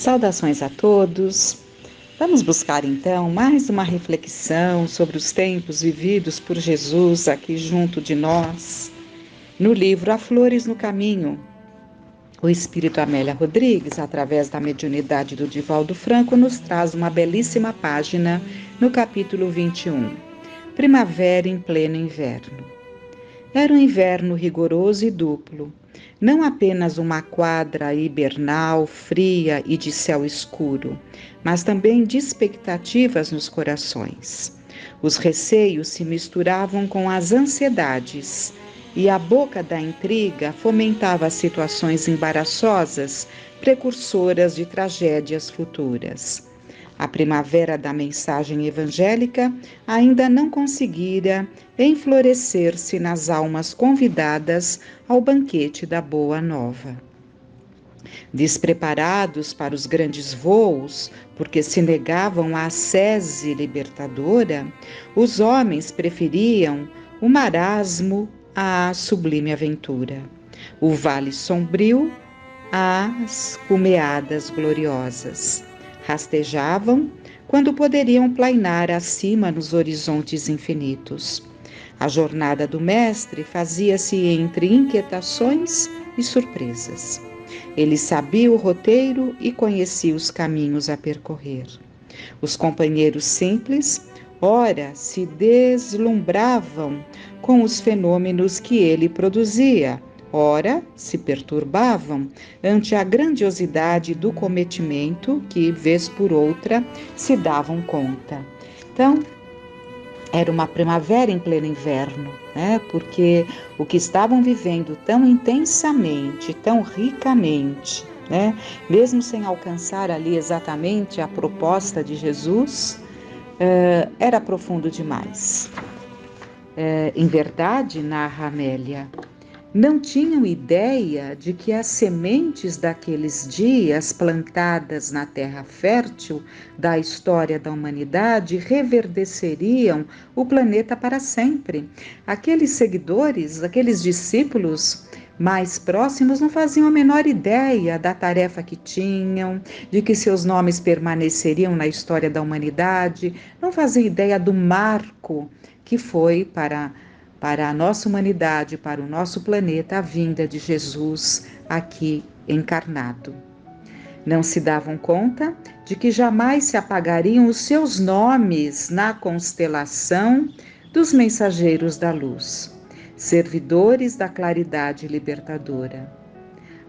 Saudações a todos. Vamos buscar então mais uma reflexão sobre os tempos vividos por Jesus aqui junto de nós, no livro Há Flores no Caminho. O Espírito Amélia Rodrigues, através da mediunidade do Divaldo Franco, nos traz uma belíssima página no capítulo 21, Primavera em pleno inverno. Era um inverno rigoroso e duplo, não apenas uma quadra hibernal, fria e de céu escuro, mas também de expectativas nos corações. Os receios se misturavam com as ansiedades, e a boca da intriga fomentava situações embaraçosas, precursoras de tragédias futuras. A primavera da mensagem evangélica ainda não conseguira enflorescer-se nas almas convidadas ao banquete da Boa Nova. Despreparados para os grandes voos, porque se negavam à sese libertadora, os homens preferiam o marasmo à sublime aventura, o vale sombrio às cumeadas gloriosas. Rastejavam quando poderiam plainar acima nos horizontes infinitos. A jornada do mestre fazia-se entre inquietações e surpresas. Ele sabia o roteiro e conhecia os caminhos a percorrer. Os companheiros simples, ora, se deslumbravam com os fenômenos que ele produzia, ora, se perturbavam ante a grandiosidade do cometimento que, vez por outra, se davam conta. Então, era uma primavera em pleno inverno, né? Porque o que estavam vivendo tão intensamente, tão ricamente, né? Mesmo sem alcançar ali exatamente a proposta de Jesus, era profundo demais. Em verdade, narra Amélia, não tinham ideia de que as sementes daqueles dias plantadas na terra fértil da história da humanidade reverdeceriam o planeta para sempre. Aqueles seguidores, aqueles discípulos mais próximos não faziam a menor ideia da tarefa que tinham, de que seus nomes permaneceriam na história da humanidade, não faziam ideia do marco que foi para a nossa humanidade, para o nosso planeta, a vinda de Jesus aqui encarnado. Não se davam conta de que jamais se apagariam os seus nomes na constelação dos mensageiros da luz, servidores da claridade libertadora.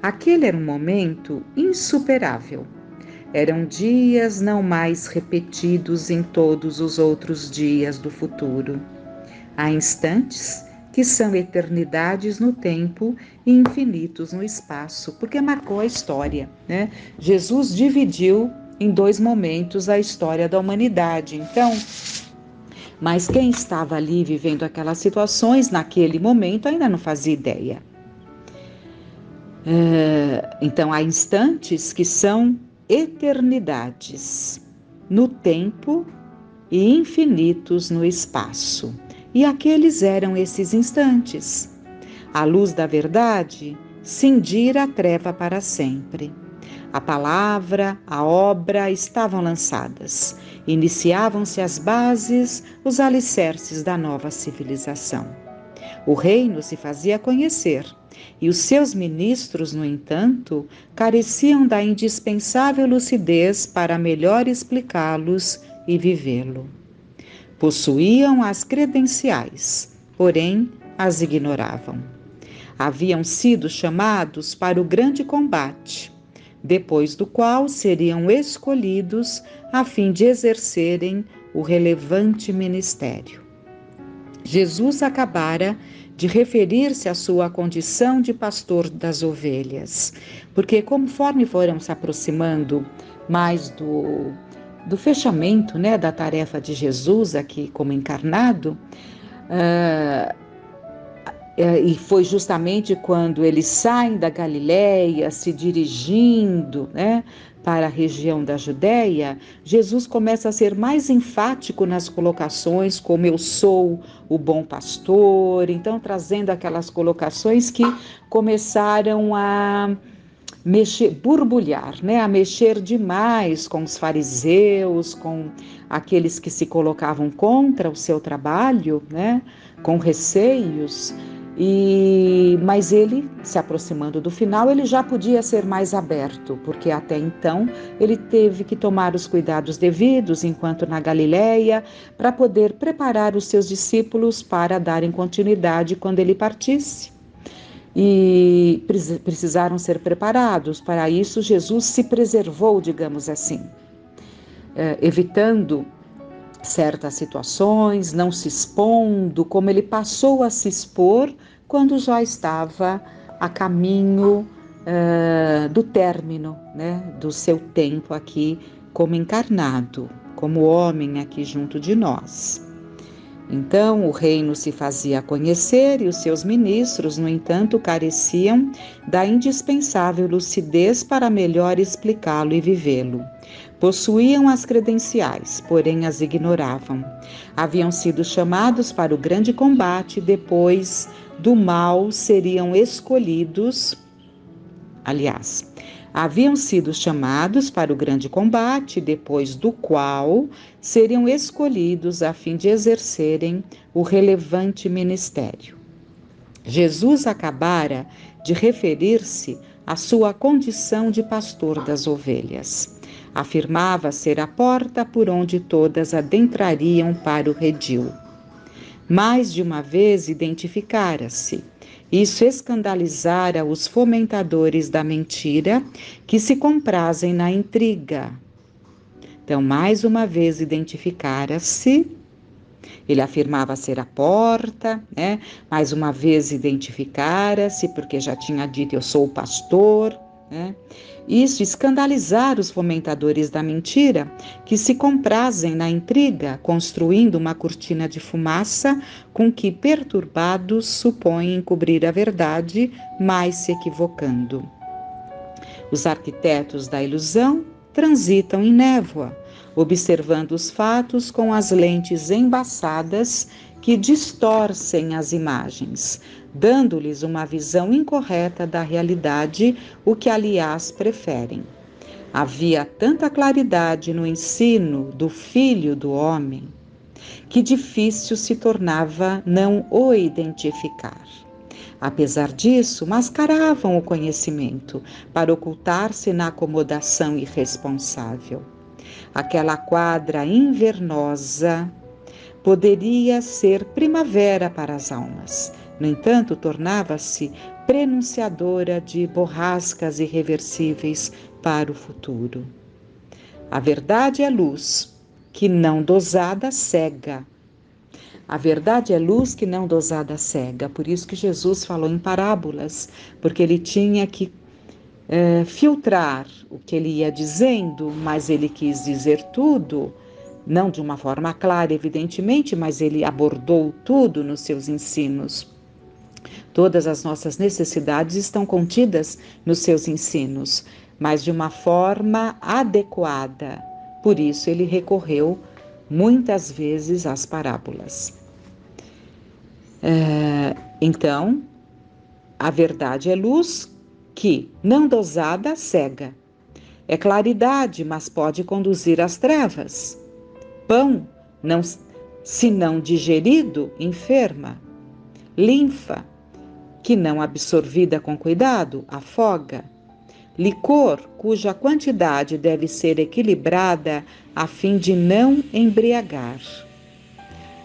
Aquele era um momento insuperável. Eram dias não mais repetidos em todos os outros dias do futuro. Há instantes que são eternidades no tempo e infinitos no espaço, porque marcou a história, né? Jesus dividiu em dois momentos a história da humanidade. Então, mas quem estava ali vivendo aquelas situações naquele momento ainda não fazia ideia. Então, há instantes que são eternidades no tempo e infinitos no espaço. E aqueles eram esses instantes. A luz da verdade cindira a treva para sempre. A palavra, a obra estavam lançadas. Iniciavam-se as bases, os alicerces da nova civilização. O reino se fazia conhecer, e os seus ministros, no entanto, careciam da indispensável lucidez para melhor explicá-los e vivê-lo. Possuíam as credenciais, porém as ignoravam. Haviam sido chamados para o grande combate, depois do qual seriam escolhidos a fim de exercerem o relevante ministério. Jesus acabara de referir-se à sua condição de pastor das ovelhas, porque conforme foram se aproximando mais do fechamento, né, da tarefa de Jesus aqui como encarnado, e foi justamente quando eles saem da Galileia, se dirigindo, né, para a região da Judéia, Jesus começa a ser mais enfático nas colocações, como eu sou o bom pastor, então trazendo aquelas colocações que começaram a borbulhar, né? A mexer demais com os fariseus, com aqueles que se colocavam contra o seu trabalho, né? Com receios. Mas ele, se aproximando do final, ele já podia ser mais aberto, porque até então ele teve que tomar os cuidados devidos enquanto na Galileia, para poder preparar os seus discípulos para darem continuidade quando ele partisse. E precisaram ser preparados. Para isso, Jesus se preservou, digamos assim, evitando certas situações, não se expondo, como ele passou a se expor quando já estava a caminho do término, né, do seu tempo aqui como encarnado, como homem aqui junto de nós. Então o reino se fazia conhecer e os seus ministros, no entanto, careciam da indispensável lucidez para melhor explicá-lo e vivê-lo. Possuíam as credenciais, porém as ignoravam. Haviam sido chamados para o grande combate, depois do mal seriam escolhidos. Haviam sido chamados para o grande combate, depois do qual seriam escolhidos a fim de exercerem o relevante ministério. Jesus acabara de referir-se à sua condição de pastor das ovelhas. Afirmava ser a porta por onde todas adentrariam para o redil. Mais de uma vez identificara-se. Isso escandalizara os fomentadores da mentira, que se comprazem na intriga. Então, mais uma vez identificara-se. Ele afirmava ser a porta, né? Mais uma vez identificara-se, porque já tinha dito, eu sou o pastor, né? Isso escandalizar os fomentadores da mentira, que se comprazem na intriga, construindo uma cortina de fumaça com que perturbados supõem encobrir a verdade, mas se equivocando. Os arquitetos da ilusão transitam em névoa, observando os fatos com as lentes embaçadas que distorcem as imagens, dando-lhes uma visão incorreta da realidade, o que, aliás, preferem. Havia tanta claridade no ensino do Filho do Homem, que difícil se tornava não o identificar. Apesar disso, mascaravam o conhecimento para ocultar-se na acomodação irresponsável. Aquela quadra invernosa poderia ser primavera para as almas. No entanto, tornava-se prenunciadora de borrascas irreversíveis para o futuro. A verdade é luz, que não dosada cega. A verdade é luz que não dosada cega. Por isso que Jesus falou em parábolas, porque ele tinha que filtrar o que ele ia dizendo, mas ele quis dizer tudo, não de uma forma clara, evidentemente, mas ele abordou tudo nos seus ensinos. Todas as nossas necessidades estão contidas nos seus ensinos, mas de uma forma adequada. Por isso ele recorreu muitas vezes às parábolas. Então, a verdade é luz que, não dosada, cega. É claridade, mas pode conduzir às trevas. Pão, se não digerido, enferma. Linfa, que não absorvida com cuidado, afoga. Licor, cuja quantidade deve ser equilibrada a fim de não embriagar.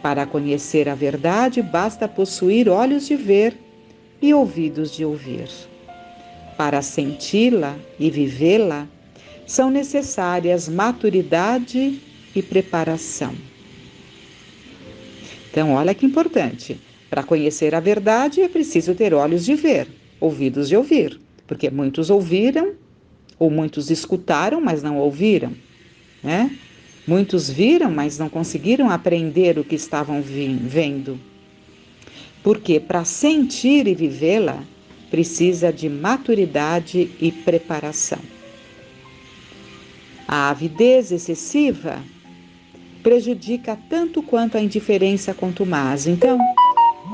Para conhecer a verdade, basta possuir olhos de ver e ouvidos de ouvir. Para senti-la e vivê-la, são necessárias maturidade e preparação. Então, olha que importante. Para conhecer a verdade, é preciso ter olhos de ver, ouvidos de ouvir. Porque muitos ouviram, ou muitos escutaram, mas não ouviram, né? Muitos viram, mas não conseguiram aprender o que estavam vendo. Porque para sentir e vivê-la, precisa de maturidade e preparação. A avidez excessiva prejudica tanto quanto a indiferença contumaz. Então,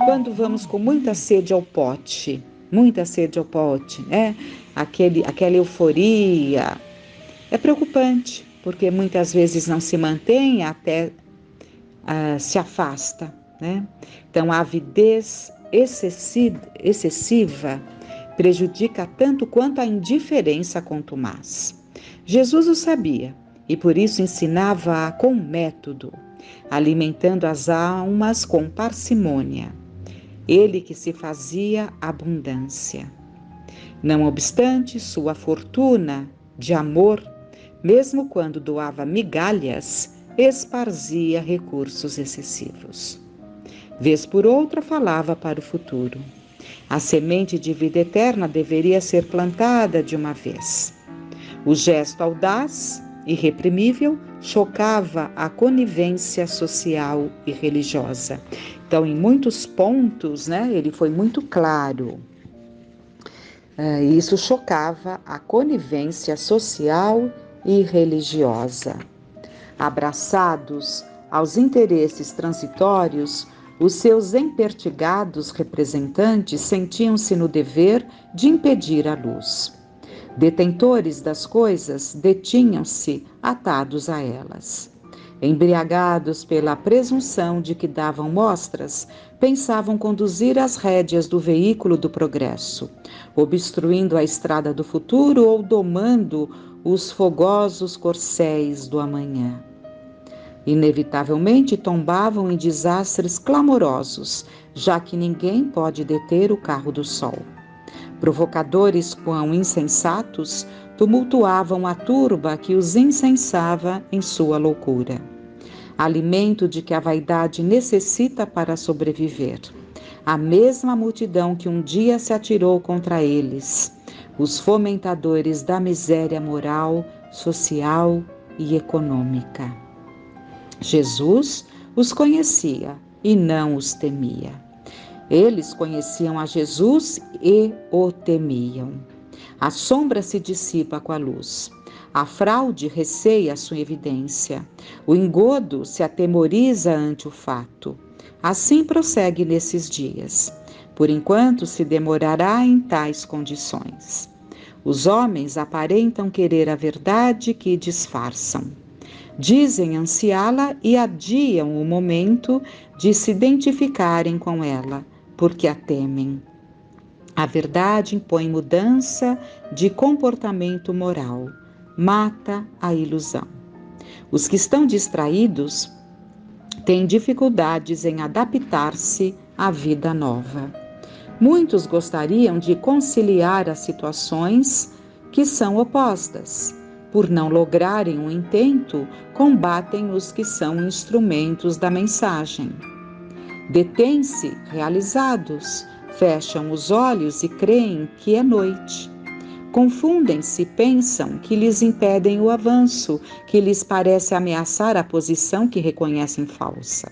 quando vamos com muita sede ao pote, muita sede ao pote, né? Aquela euforia. É preocupante, porque muitas vezes não se mantém, até se afasta, né? Então, a avidez excessiva prejudica tanto quanto a indiferença contumaz. Jesus o sabia e por isso ensinava com método, alimentando as almas com parcimônia. Ele que se fazia abundância. Não obstante sua fortuna de amor, mesmo quando doava migalhas, esparzia recursos excessivos. Vez por outra falava para o futuro. A semente de vida eterna deveria ser plantada de uma vez. O gesto audaz, irreprimível, chocava a conivência social e religiosa. Então, em muitos pontos, né, ele foi muito claro. Isso chocava a conivência social e religiosa. Abraçados aos interesses transitórios, os seus empertigados representantes sentiam-se no dever de impedir a luz. Detentores das coisas detinham-se atados a elas. Embriagados pela presunção de que davam mostras, pensavam conduzir as rédeas do veículo do progresso, obstruindo a estrada do futuro ou domando os fogosos corcéis do amanhã. Inevitavelmente tombavam em desastres clamorosos, já que ninguém pode deter o carro do sol. Provocadores quão insensatos, tumultuavam a turba que os incensava em sua loucura. Alimento de que a vaidade necessita para sobreviver. A mesma multidão que um dia se atirou contra eles, os fomentadores da miséria moral, social e econômica. Jesus os conhecia e não os temia. Eles conheciam a Jesus e o temiam. A sombra se dissipa com a luz. A fraude receia a sua evidência. O engodo se atemoriza ante o fato. Assim prossegue nesses dias. Por enquanto se demorará em tais condições. Os homens aparentam querer a verdade que disfarçam. Dizem ansiá-la e adiam o momento de se identificarem com ela, porque a temem. A verdade impõe mudança de comportamento moral, mata a ilusão. Os que estão distraídos têm dificuldades em adaptar-se à vida nova. Muitos gostariam de conciliar as situações que são opostas. Por não lograrem um intento, combatem os que são instrumentos da mensagem. Detêm-se realizados, fecham os olhos e creem que é noite. Confundem-se e pensam que lhes impedem o avanço, que lhes parece ameaçar a posição que reconhecem falsa.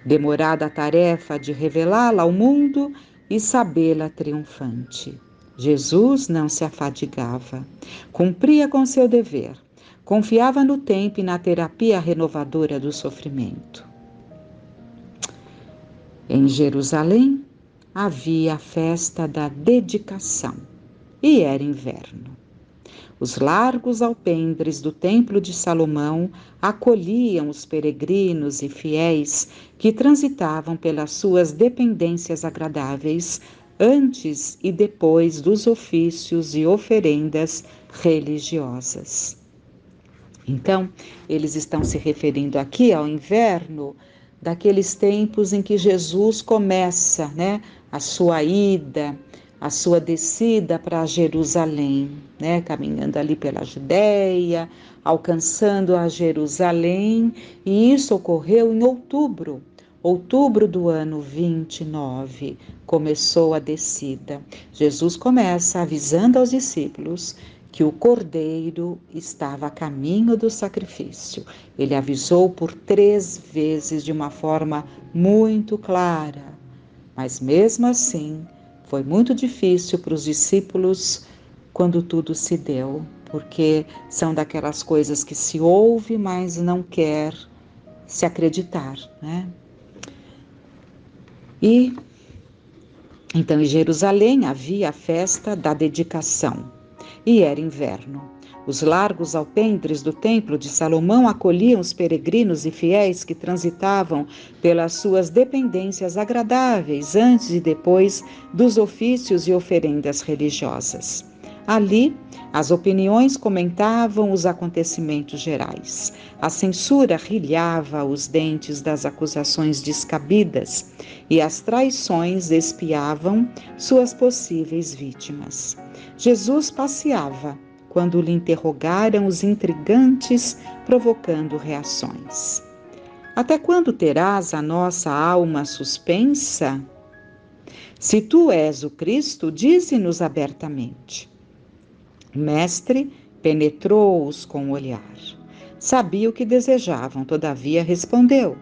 Demorada a tarefa de revelá-la ao mundo e sabê-la triunfante. Jesus não se afadigava, cumpria com seu dever, confiava no tempo e na terapia renovadora do sofrimento. Em Jerusalém havia a festa da dedicação e era inverno. Os largos alpendres do Templo de Salomão acolhiam os peregrinos e fiéis que transitavam pelas suas dependências agradáveis antes e depois dos ofícios e oferendas religiosas. Então, eles estão se referindo aqui ao inverno, daqueles tempos em que Jesus começa, né, a sua ida, a sua descida para Jerusalém, né, caminhando ali pela Judéia, alcançando a Jerusalém, e isso ocorreu em outubro do ano 29, começou a descida. Jesus começa avisando aos discípulos que o cordeiro estava a caminho do sacrifício. Ele avisou por 3 vezes de uma forma muito clara, mas mesmo assim foi muito difícil para os discípulos quando tudo se deu, porque são daquelas coisas que se ouve, mas não quer se acreditar, né? E Então, em Jerusalém havia a festa da dedicação, e era inverno. Os largos alpendres do templo de Salomão acolhiam os peregrinos e fiéis que transitavam pelas suas dependências agradáveis antes e depois dos ofícios e oferendas religiosas. Ali, as opiniões comentavam os acontecimentos gerais. A censura rilhava os dentes das acusações descabidas e as traições espiavam suas possíveis vítimas. Jesus passeava quando lhe interrogaram os intrigantes, provocando reações. Até quando terás a nossa alma suspensa? Se tu és o Cristo, dize-nos abertamente. O mestre penetrou-os com o olhar. Sabia o que desejavam, todavia respondeu: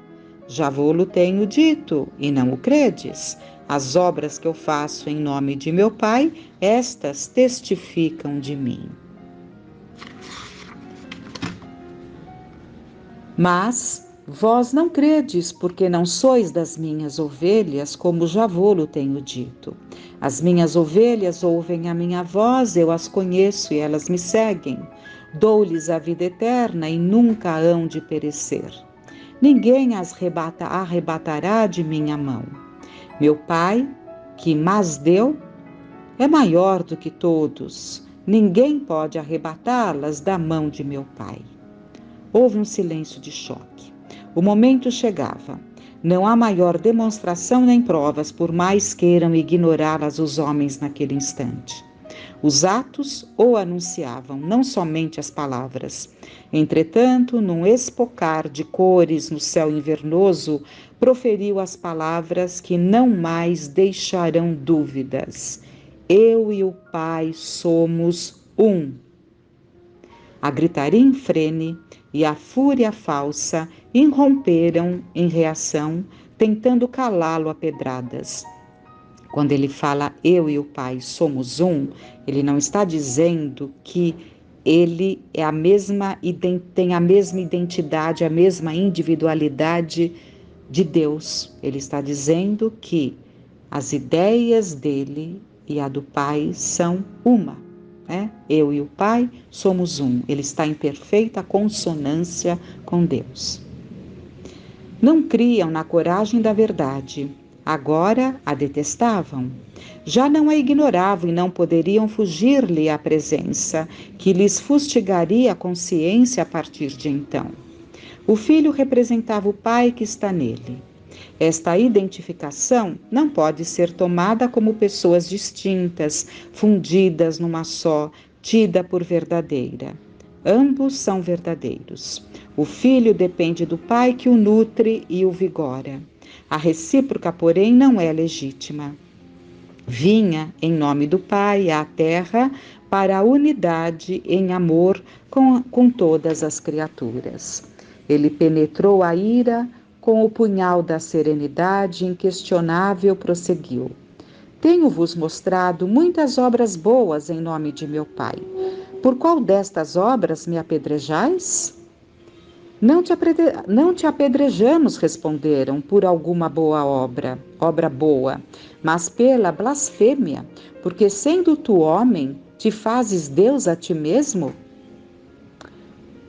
já vô-lo tenho dito, e não o credes. As obras que eu faço em nome de meu Pai, estas testificam de mim. Mas vós não credes, porque não sois das minhas ovelhas, como já vô-lo tenho dito. As minhas ovelhas ouvem a minha voz, eu as conheço e elas me seguem. Dou-lhes a vida eterna e nunca hão de perecer. Ninguém as arrebatará de minha mão. Meu Pai, que mas deu, é maior do que todos. Ninguém pode arrebatá-las da mão de meu Pai. Houve um silêncio de choque. O momento chegava. Não há maior demonstração nem provas, por mais queiram ignorá-las os homens naquele instante. Os atos o anunciavam, não somente as palavras. Entretanto, num espocar de cores no céu invernoso, proferiu as palavras que não mais deixarão dúvidas. Eu e o Pai somos um. A gritaria infrene e a fúria falsa irromperam em reação, tentando calá-lo a pedradas. Quando ele fala eu e o Pai somos um, ele não está dizendo que ele é tem a mesma identidade, a mesma individualidade de Deus. Ele está dizendo que as ideias dele e a do Pai são uma. Eu e o Pai somos um. Ele está em perfeita consonância com Deus. Não criam na coragem da verdade. Agora a detestavam. Já não a ignoravam e não poderiam fugir-lhe à presença, que lhes fustigaria a consciência a partir de então. O Filho representava o Pai que está nele. Esta identificação não pode ser tomada como pessoas distintas, fundidas numa só, tida por verdadeira. Ambos são verdadeiros. O Filho depende do Pai que o nutre e o vigora. A recíproca, porém, não é legítima. Vinha em nome do Pai à terra para a unidade em amor com todas as criaturas. Ele penetrou a ira, com o punhal da serenidade inquestionável prosseguiu. Tenho-vos mostrado muitas obras boas em nome de meu Pai. Por qual destas obras me apedrejais? Não te apedrejamos, responderam, por alguma boa obra boa, mas pela blasfêmia, porque sendo tu homem, te fazes Deus a ti mesmo?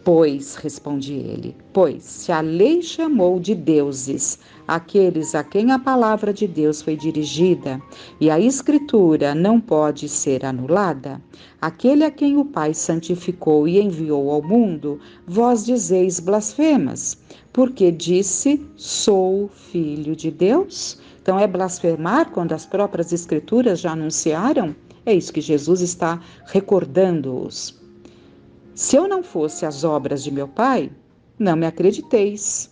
Pois, respondi ele, se a lei chamou de deuses aqueles a quem a palavra de Deus foi dirigida, e a Escritura não pode ser anulada, aquele a quem o Pai santificou e enviou ao mundo, vós dizeis blasfemas, porque disse, sou filho de Deus? Então é blasfemar quando as próprias Escrituras já anunciaram? É isso que Jesus está recordando-os. Se eu não fosse as obras de meu Pai, não me acrediteis.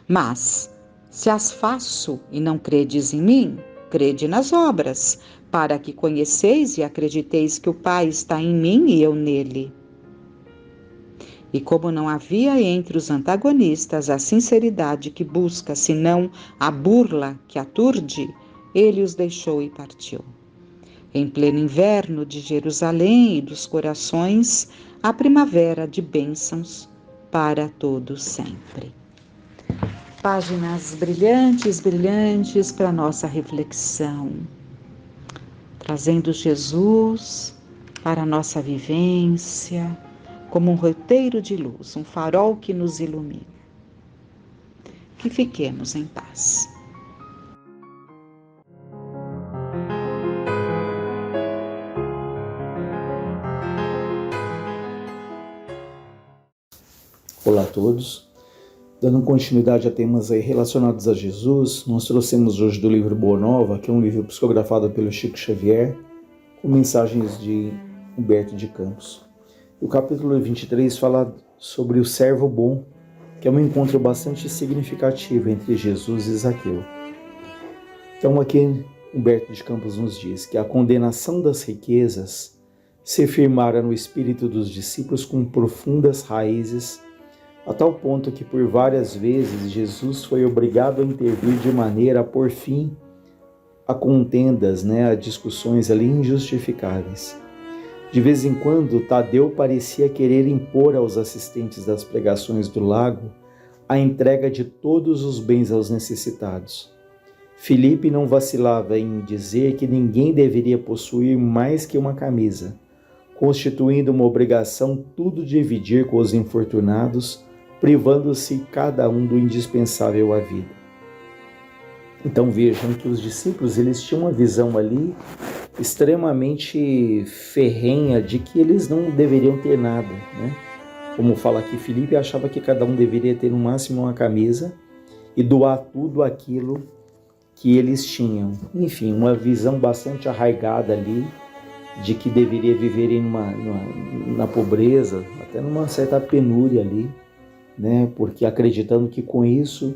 Mas, se as faço e não credes em mim, crede nas obras, para que conheceis e acrediteis que o Pai está em mim e eu nele. E como não havia entre os antagonistas a sinceridade que busca, senão a burla que aturde, ele os deixou e partiu. Em pleno inverno de Jerusalém e dos corações, a primavera de bênçãos para todos sempre. Páginas brilhantes, brilhantes para nossa reflexão, trazendo Jesus para a nossa vivência como um roteiro de luz, um farol que nos ilumina. Que fiquemos em paz. Olá a todos. Dando continuidade a temas aí relacionados a Jesus, nós trouxemos hoje do livro Boa Nova, que é um livro psicografado pelo Chico Xavier, com mensagens de Humberto de Campos. O capítulo 23 fala sobre o servo bom, que é um encontro bastante significativo entre Jesus e Zaqueu. Então aqui Humberto de Campos nos diz que a condenação das riquezas se firmara no espírito dos discípulos com profundas raízes, a tal ponto que por várias vezes Jesus foi obrigado a intervir de maneira a pôr fim a contendas, a discussões ali injustificáveis. De vez em quando, Tadeu parecia querer impor aos assistentes das pregações do lago a entrega de todos os bens aos necessitados. Filipe não vacilava em dizer que ninguém deveria possuir mais que uma camisa, constituindo uma obrigação tudo dividir com os infortunados, privando-se cada um do indispensável à vida. Então vejam que os discípulos eles tinham uma visão ali extremamente ferrenha de que eles não deveriam ter nada, Como fala aqui, Filipe achava que cada um deveria ter no máximo uma camisa e doar tudo aquilo que eles tinham. Enfim, uma visão bastante arraigada ali de que deveria viverem na pobreza, até numa certa penúria ali, porque acreditando que com isso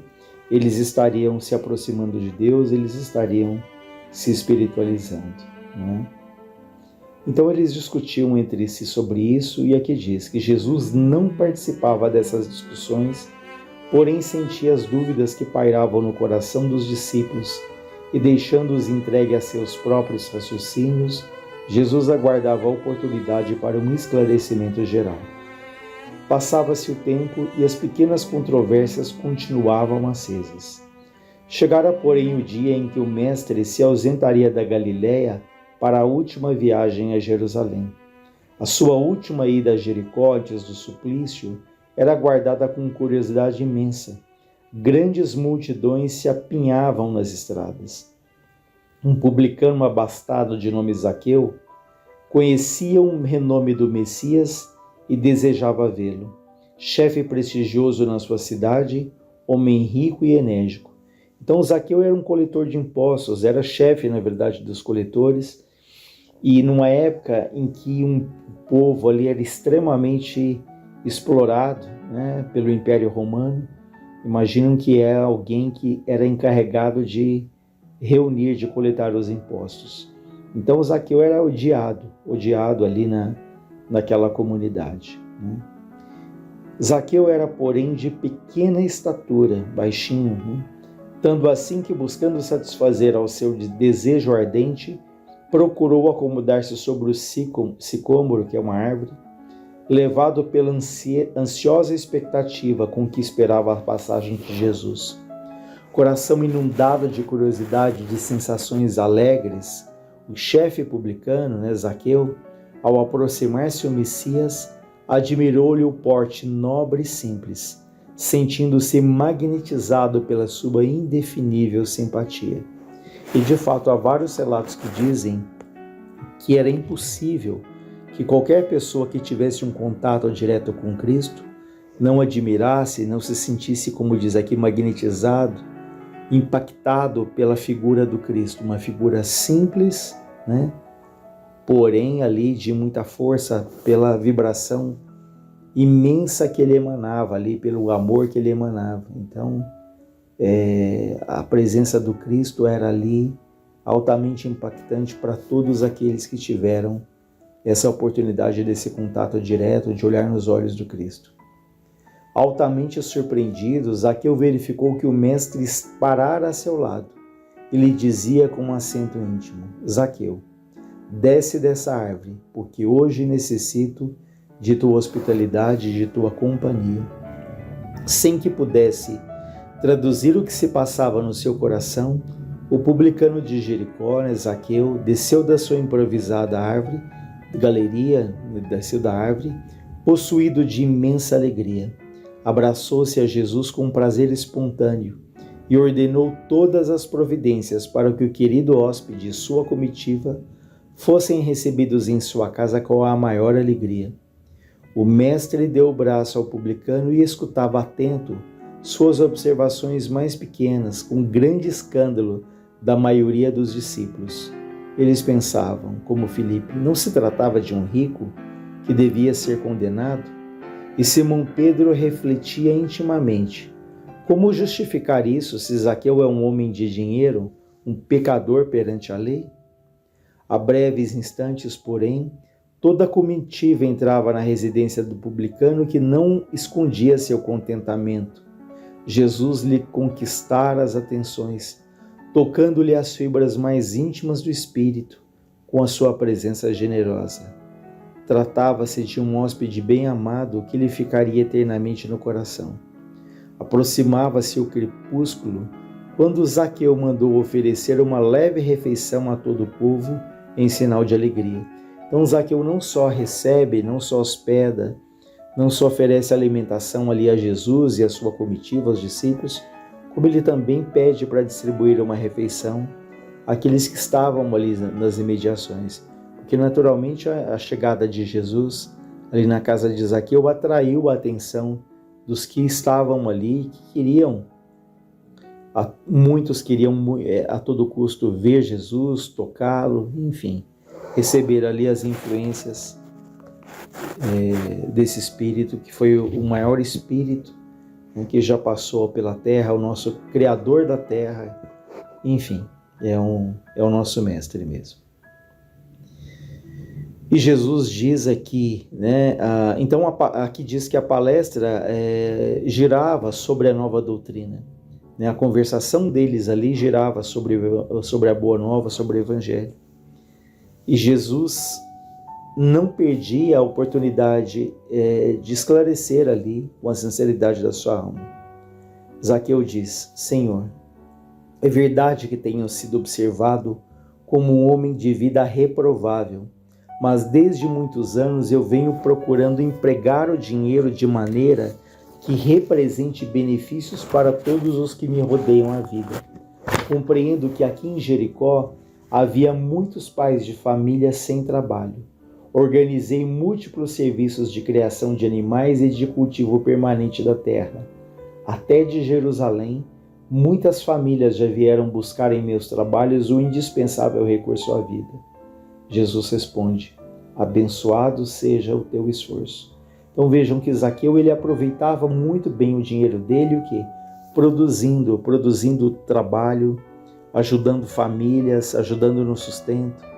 eles estariam se aproximando de Deus, eles estariam se espiritualizando. Então eles discutiam entre si sobre isso, e aqui diz que Jesus não participava dessas discussões, porém sentia as dúvidas que pairavam no coração dos discípulos e, deixando-os entregue a seus próprios raciocínios, Jesus aguardava a oportunidade para um esclarecimento geral. Passava-se o tempo e as pequenas controvérsias continuavam acesas. Chegara, porém, o dia em que o mestre se ausentaria da Galiléia para a última viagem a Jerusalém. A sua última ida a Jericó antes do suplício era aguardada com curiosidade imensa. Grandes multidões se apinhavam nas estradas. Um publicano abastado de nome Zaqueu conhecia o renome do Messias e desejava vê-lo. Chefe prestigioso na sua cidade, homem rico e enérgico. Então Zaqueu era um coletor de impostos, era chefe, na verdade, dos coletores, e numa época em que um povo ali era extremamente explorado, pelo Império Romano. Imaginam que é alguém que era encarregado de reunir, de coletar os impostos. Então Zaqueu era odiado ali naquela comunidade. Zaqueu era, porém, de pequena estatura, baixinho, tanto assim que, buscando satisfazer ao seu desejo ardente, procurou acomodar-se sobre o sicômoro, que é uma árvore, levado pela ansiosa expectativa com que esperava a passagem de Jesus. Coração inundado de curiosidade e de sensações alegres, o chefe publicano, Zaqueu, ao aproximar-se o Messias, admirou-lhe o porte nobre e simples, sentindo-se magnetizado pela sua indefinível simpatia. E de fato há vários relatos que dizem que era impossível que qualquer pessoa que tivesse um contato direto com Cristo não admirasse, não se sentisse, como diz aqui, magnetizado, impactado pela figura do Cristo, uma figura simples, porém ali de muita força pela vibração imensa que ele emanava ali, pelo amor que ele emanava. Então, a presença do Cristo era ali altamente impactante para todos aqueles que tiveram essa oportunidade desse contato direto, de olhar nos olhos do Cristo. Altamente surpreendido, Zaqueu verificou que o mestre parara a seu lado e lhe dizia com um acento íntimo: Zaqueu, desce dessa árvore, porque hoje necessito de tua hospitalidade e de tua companhia. Sem que pudesse traduzir o que se passava no seu coração, o publicano de Jericó, Zaqueu, desceu da sua improvisada galeria, possuído de imensa alegria. Abraçou-se a Jesus com um prazer espontâneo e ordenou todas as providências para que o querido hóspede e sua comitiva fossem recebidos em sua casa com a maior alegria. O mestre deu o braço ao publicano e escutava atento suas observações mais pequenas, com grande escândalo da maioria dos discípulos. Eles pensavam, como Filipe, não se tratava de um rico que devia ser condenado? E Simão Pedro refletia intimamente: como justificar isso se Zaqueu é um homem de dinheiro, um pecador perante a lei? A breves instantes, porém, toda a comitiva entrava na residência do publicano, que não escondia seu contentamento. Jesus lhe conquistara as atenções, tocando-lhe as fibras mais íntimas do espírito com a sua presença generosa. Tratava-se de um hóspede bem amado que lhe ficaria eternamente no coração. Aproximava-se o crepúsculo quando Zaqueu mandou oferecer uma leve refeição a todo o povo em sinal de alegria. Então Zaqueu não só recebe, não só hospeda, não só oferece alimentação ali a Jesus e a sua comitiva, aos discípulos, como ele também pede para distribuir uma refeição àqueles que estavam ali nas imediações. Porque naturalmente a chegada de Jesus ali na casa de Zaqueu atraiu a atenção dos que estavam ali, que queriam, muitos queriam a todo custo ver Jesus, tocá-lo, enfim, receber ali as influências desse Espírito, que foi o maior Espírito que já passou pela terra, o nosso Criador da terra, enfim, é o nosso Mestre mesmo. E Jesus diz aqui, então aqui diz que a palestra girava sobre a nova doutrina, a conversação deles ali girava sobre a boa nova, sobre o Evangelho. E Jesus não perdia a oportunidade de esclarecer ali com a sinceridade da sua alma. Zaqueu diz: Senhor, é verdade que tenho sido observado como um homem de vida reprovável, mas desde muitos anos eu venho procurando empregar o dinheiro de maneira que represente benefícios para todos os que me rodeiam a vida. Compreendo que aqui em Jericó havia muitos pais de família sem trabalho. Organizei múltiplos serviços de criação de animais e de cultivo permanente da terra. Até de Jerusalém, muitas famílias já vieram buscar em meus trabalhos o indispensável recurso à vida. Jesus responde: abençoado seja o teu esforço. Então vejam que Zaqueu ele aproveitava muito bem o dinheiro dele, o quê? Produzindo trabalho, ajudando famílias, ajudando no sustento.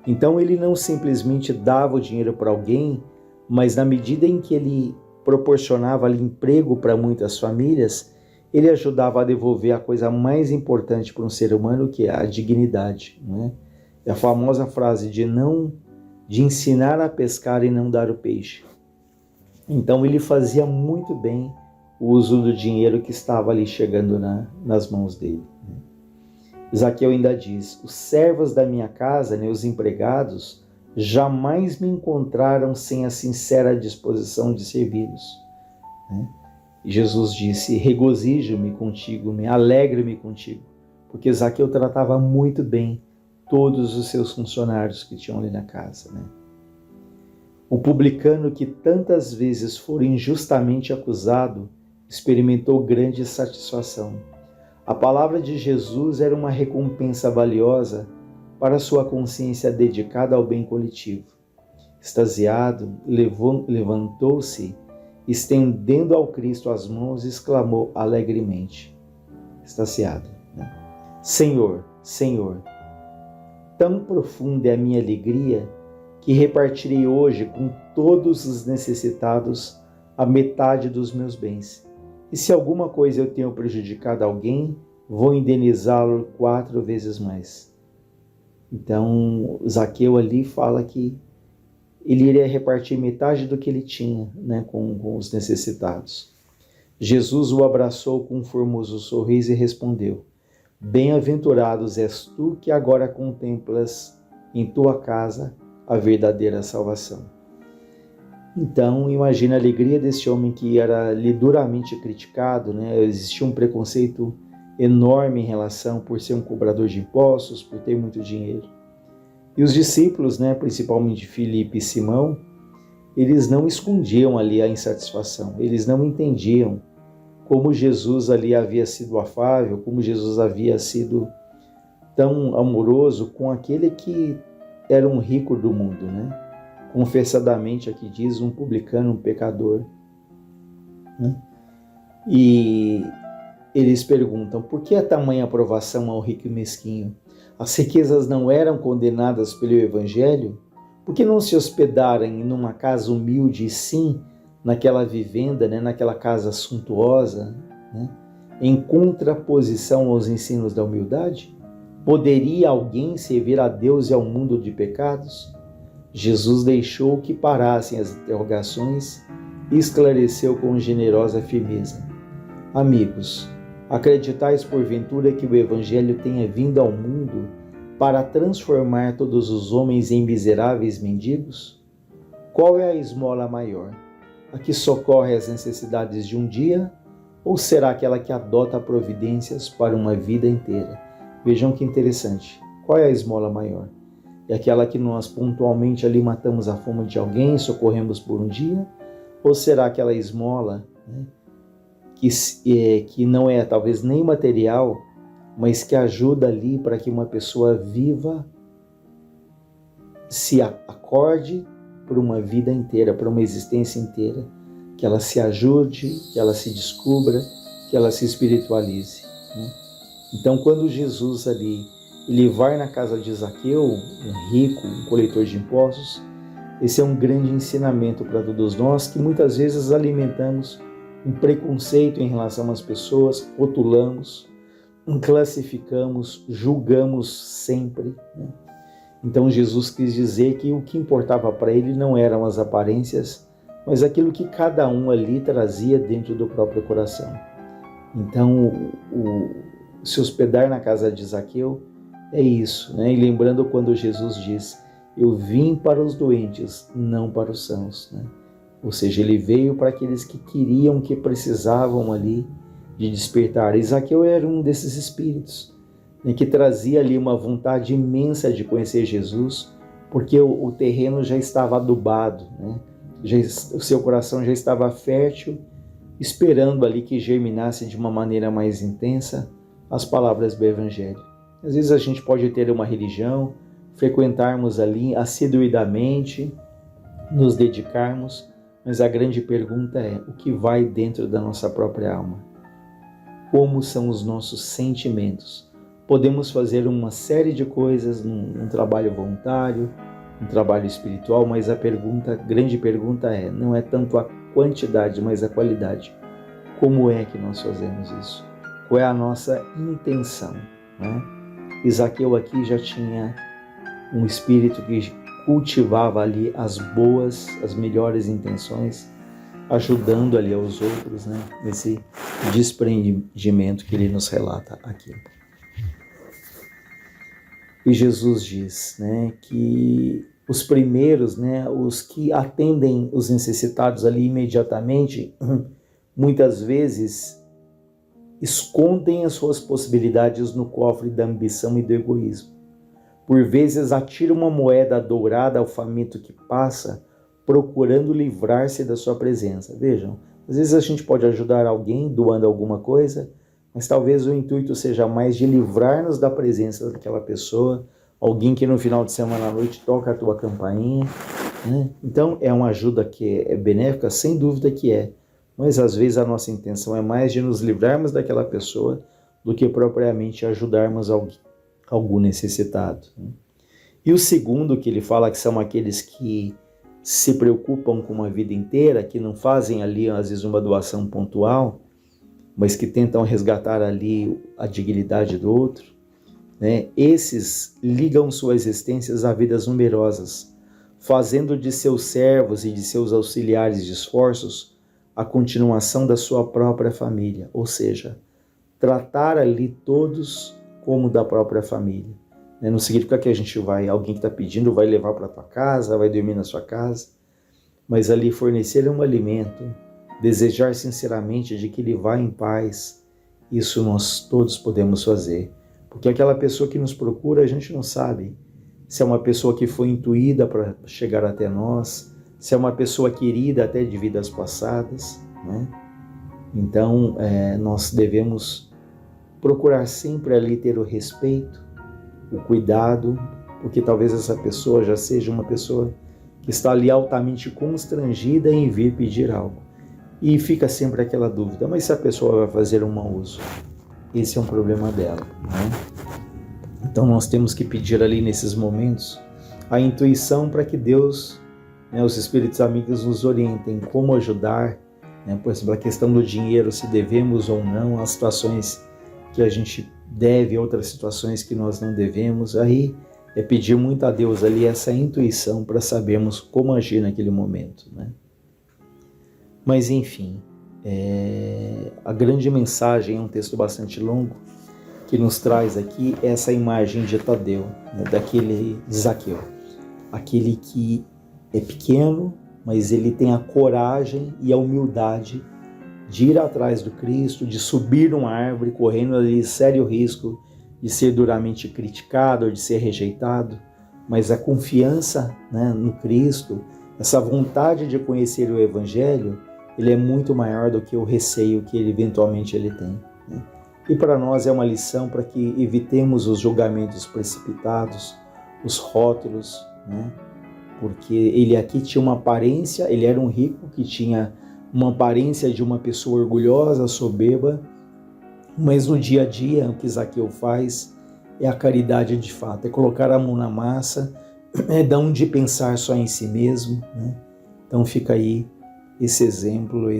Então ele não simplesmente dava o dinheiro para alguém, mas na medida em que ele proporcionava ali emprego para muitas famílias, ele ajudava a devolver a coisa mais importante para um ser humano, que é a dignidade, né? É a famosa frase de ensinar a pescar e não dar o peixe. Então ele fazia muito bem o uso do dinheiro que estava ali chegando nas mãos dele. Zaqueu ainda diz: os servos da minha casa, os empregados, jamais me encontraram sem a sincera disposição de servi-los. Jesus disse: regozijo-me contigo, me alegro-me contigo, porque Zaqueu tratava muito bem todos os seus funcionários que tinham ali na casa. O publicano, que tantas vezes fora injustamente acusado, experimentou grande satisfação. A palavra de Jesus era uma recompensa valiosa para sua consciência dedicada ao bem coletivo. Extasiado, levantou-se, estendendo ao Cristo as mãos, exclamou alegremente, extasiado: Senhor, Senhor, tão profunda é a minha alegria que repartirei hoje com todos os necessitados a metade dos meus bens. E se alguma coisa eu tenho prejudicado alguém, vou indenizá-lo 4 vezes mais. Então, Zaqueu ali fala que ele iria repartir metade do que ele tinha, com os necessitados. Jesus o abraçou com um formoso sorriso e respondeu: Bem-aventurados és tu que agora contemplas em tua casa a verdadeira salvação. Então, imagina a alegria desse homem que era ali duramente criticado, né? Existia um preconceito enorme em relação por ser um cobrador de impostos, por ter muito dinheiro. E os discípulos, né, principalmente Filipe e Simão, eles não escondiam ali a insatisfação, eles não entendiam como Jesus ali havia sido afável, como Jesus havia sido tão amoroso com aquele que era um rico do mundo, né? Confessadamente, aqui diz, um publicano, um pecador. Né? E eles perguntam, por que a tamanha aprovação ao rico e mesquinho? As riquezas não eram condenadas pelo Evangelho? Por que não se hospedarem numa casa humilde e sim naquela vivenda, né, naquela casa suntuosa, né, em contraposição aos ensinos da humildade? Poderia alguém servir a Deus e ao mundo de pecados? Jesus deixou que parassem as interrogações e esclareceu com generosa firmeza. Amigos, acreditais porventura que o Evangelho tenha vindo ao mundo para transformar todos os homens em miseráveis mendigos? Qual é a esmola maior? A que socorre as necessidades de um dia, ou será aquela que adota providências para uma vida inteira? Vejam que interessante. Qual é a esmola maior? É aquela que nós pontualmente ali matamos a fome de alguém, socorremos por um dia? Ou será aquela esmola, né, que não é talvez nem material, mas que ajuda ali para que uma pessoa viva, se acorde por uma vida inteira, por uma existência inteira, que ela se ajude, que ela se descubra, que ela se espiritualize, né? Então, quando Jesus ali, ele vai na casa de Zaqueu, um rico, um coletor de impostos, esse é um grande ensinamento para todos nós, que muitas vezes alimentamos um preconceito em relação às pessoas, rotulamos, classificamos, julgamos sempre, né? Então Jesus quis dizer que o que importava para ele não eram as aparências, mas aquilo que cada um ali trazia dentro do próprio coração. Então, se hospedar na casa de Zaqueu é isso, né? E lembrando quando Jesus diz, eu vim para os doentes, não para os sãos, né? Ou seja, ele veio para aqueles que queriam, que precisavam ali de despertar. E Zaqueu era um desses espíritos, né, que trazia ali uma vontade imensa de conhecer Jesus, porque o terreno já estava adubado, né? O seu coração já estava fértil, esperando ali que germinasse de uma maneira mais intensa as palavras do Evangelho. Às vezes a gente pode ter uma religião, frequentarmos ali assiduidamente, nos dedicarmos, mas a grande pergunta é, o que vai dentro da nossa própria alma? Como são os nossos sentimentos? Podemos fazer uma série de coisas num trabalho voluntário, um trabalho espiritual, mas a grande pergunta é, não é tanto a quantidade, mas a qualidade. Como é que nós fazemos isso? Qual é a nossa intenção, né? Zaqueu aqui já tinha um espírito que cultivava ali as boas, as melhores intenções, ajudando ali aos outros, né? Nesse desprendimento que ele nos relata aqui. E Jesus diz, né, que os primeiros, né, os que atendem os necessitados ali imediatamente, muitas vezes escondem as suas possibilidades no cofre da ambição e do egoísmo. Por vezes atira uma moeda dourada ao faminto que passa, procurando livrar-se da sua presença. Vejam, às vezes a gente pode ajudar alguém doando alguma coisa, mas talvez o intuito seja mais de livrar-nos da presença daquela pessoa, alguém que no final de semana à noite toca a tua campainha, né? Então é uma ajuda que é benéfica, sem dúvida que é, mas às vezes a nossa intenção é mais de nos livrarmos daquela pessoa do que propriamente ajudarmos algum necessitado, né? E o segundo que ele fala que são aqueles que se preocupam com uma vida inteira, que não fazem ali às vezes uma doação pontual, mas que tentam resgatar ali a dignidade do outro, né? Esses ligam suas existências a vidas numerosas, fazendo de seus servos e de seus auxiliares de esforços a continuação da sua própria família, ou seja, tratar ali todos como da própria família. Não significa que a gente alguém que está pedindo vai levar para a tua casa, vai dormir na sua casa, mas ali fornecer um alimento, desejar sinceramente de que ele vá em paz, isso nós todos podemos fazer. Porque aquela pessoa que nos procura, a gente não sabe se é uma pessoa que foi intuída para chegar até nós, se é uma pessoa querida até de vidas passadas, né? Então, nós devemos procurar sempre ali ter o respeito, o cuidado, porque talvez essa pessoa já seja uma pessoa que está ali altamente constrangida em vir pedir algo. E fica sempre aquela dúvida, mas se a pessoa vai fazer um mau uso? Esse é um problema dela, né? Então nós temos que pedir ali nesses momentos a intuição para que Deus, os espíritos amigos nos orientem como ajudar, por exemplo, a questão do dinheiro, se devemos ou não, as situações que a gente deve, outras situações que nós não devemos, aí é pedir muito a Deus ali essa intuição para sabermos como agir naquele momento, né? Mas enfim, a grande mensagem é um texto bastante longo que nos traz aqui essa imagem de Tadeu, daquele Zaqueu, aquele que é pequeno, mas ele tem a coragem e a humildade de ir atrás do Cristo, de subir uma árvore, correndo ali sério risco de ser duramente criticado ou de ser rejeitado, mas a confiança, no Cristo, essa vontade de conhecer o Evangelho, ele é muito maior do que o receio que eventualmente ele tem, né? E para nós é uma lição para que evitemos os julgamentos precipitados, os rótulos, né? Porque ele aqui tinha uma aparência, ele era um rico que tinha uma aparência de uma pessoa orgulhosa, soberba, mas no dia a dia o que Zaqueu faz é a caridade de fato, é colocar a mão na massa, não de pensar só em si mesmo, né? Então fica aí esse exemplo,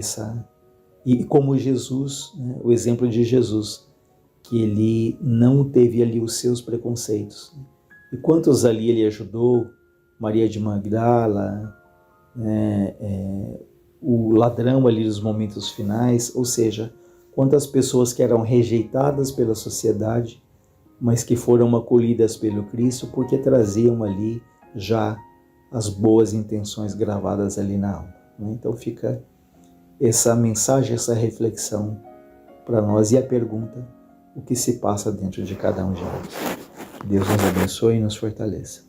e como Jesus, o exemplo de Jesus, que ele não teve ali os seus preconceitos. E quantos ali ele ajudou, Maria de Magdala, o ladrão ali nos momentos finais, ou seja, quantas pessoas que eram rejeitadas pela sociedade, mas que foram acolhidas pelo Cristo porque traziam ali já as boas intenções gravadas ali na alma. Então fica essa mensagem, essa reflexão para nós e a pergunta, o que se passa dentro de cada um de nós. Deus nos abençoe e nos fortaleça.